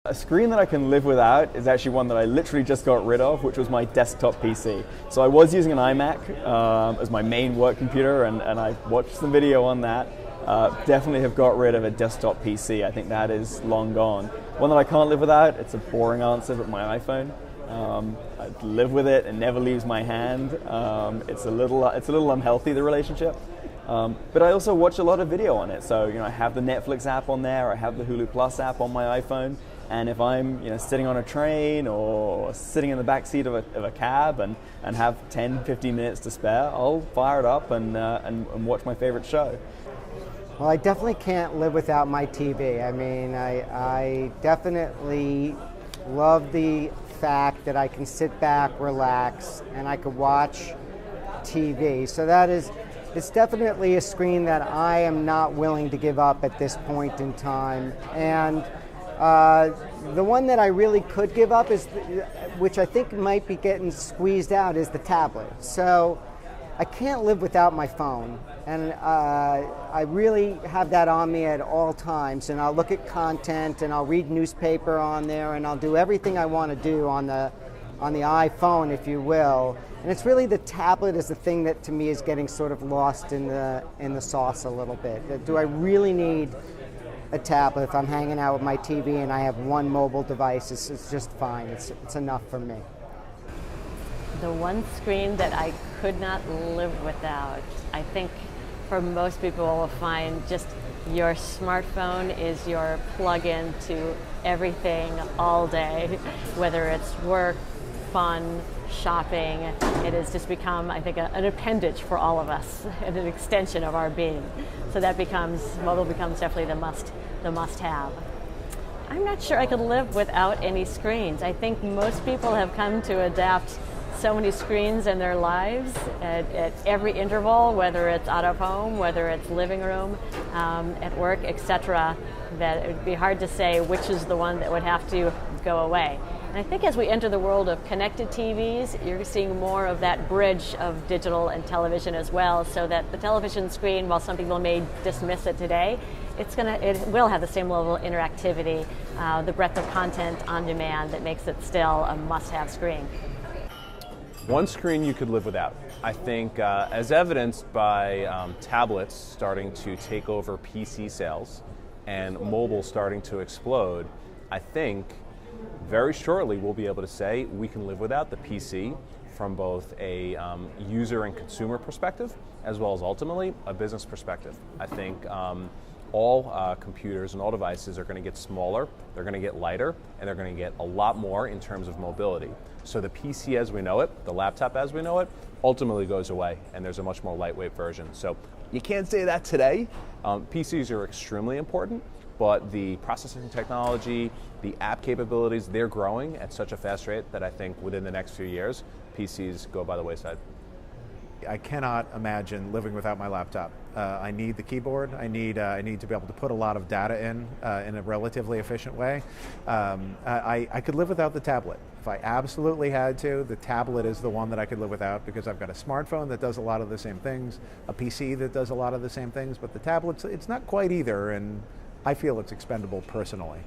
A screen that I can live without is actually one that I literally just got rid of, which was my desktop PC. So I was using an iMac as my main work computer, and I watched some video on that. Definitely have got rid of a desktop PC. I think that is long gone. One that I can't live without, it's a boring answer, but my iPhone. I live with it, it never leaves my hand. It's a little unhealthy, the relationship. But I also watch a lot of video on it. So I have the Netflix app on there, I have the Hulu Plus app on my iPhone. And if I'm sitting on a train or sitting in the back seat of a cab and have 10, 15 minutes to spare, I'll fire it up and watch my favorite show. Well, I definitely can't live without my TV. I mean, I definitely love the fact that I can sit back, relax, and I could watch TV. So it's definitely a screen that I am not willing to give up at this point in time. And the one that I really could give up which I think might be getting squeezed out, is the tablet. So I can't live without my phone, and I really have that on me at all times, and I'll look at content and I'll read newspaper on there, and I'll do everything I want to do on the iPhone, if you will. And it's really the tablet is the thing that to me is getting sort of lost in the sauce a little bit. Do I really need a tablet if I'm hanging out with my TV and I have one mobile device? It's just fine. It's enough for me. The one screen that I could not live without, I think for most people will find just your smartphone is your plug-in to everything all day, whether it's work, fun, shopping. It has just become, I think, an appendage for all of us and an extension of our being. So mobile becomes definitely the must-have. I'm not sure I could live without any screens. I think most people have come to adapt so many screens in their lives at every interval, whether it's out of home, whether it's living room, at work, etc., that it would be hard to say which is the one that would have to go away. And I think as we enter the world of connected TVs, you're seeing more of that bridge of digital and television as well, so that the television screen, while some people may dismiss it today, it will have the same level of interactivity, the breadth of content on demand that makes it still a must-have screen. One screen you could live without. I think as evidenced by tablets starting to take over PC sales and mobile starting to explode, I think very shortly we'll be able to say we can live without the PC from both a user and consumer perspective as well as ultimately a business perspective. I think all computers and all devices are going to get smaller, they're going to get lighter, and they're going to get a lot more in terms of mobility. So the PC as we know it, the laptop as we know it, ultimately goes away, and there's a much more lightweight version. So you can't say that today. PCs are extremely important, but the processing technology, the app capabilities, they're growing at such a fast rate that I think within the next few years, PCs go by the wayside. I cannot imagine living without my laptop. I need the keyboard. I need to be able to put a lot of data in a relatively efficient way. I could live without the tablet. If I absolutely had to, the tablet is the one that I could live without, because I've got a smartphone that does a lot of the same things, a PC that does a lot of the same things, but the tablet, it's not quite either, and I feel it's expendable personally.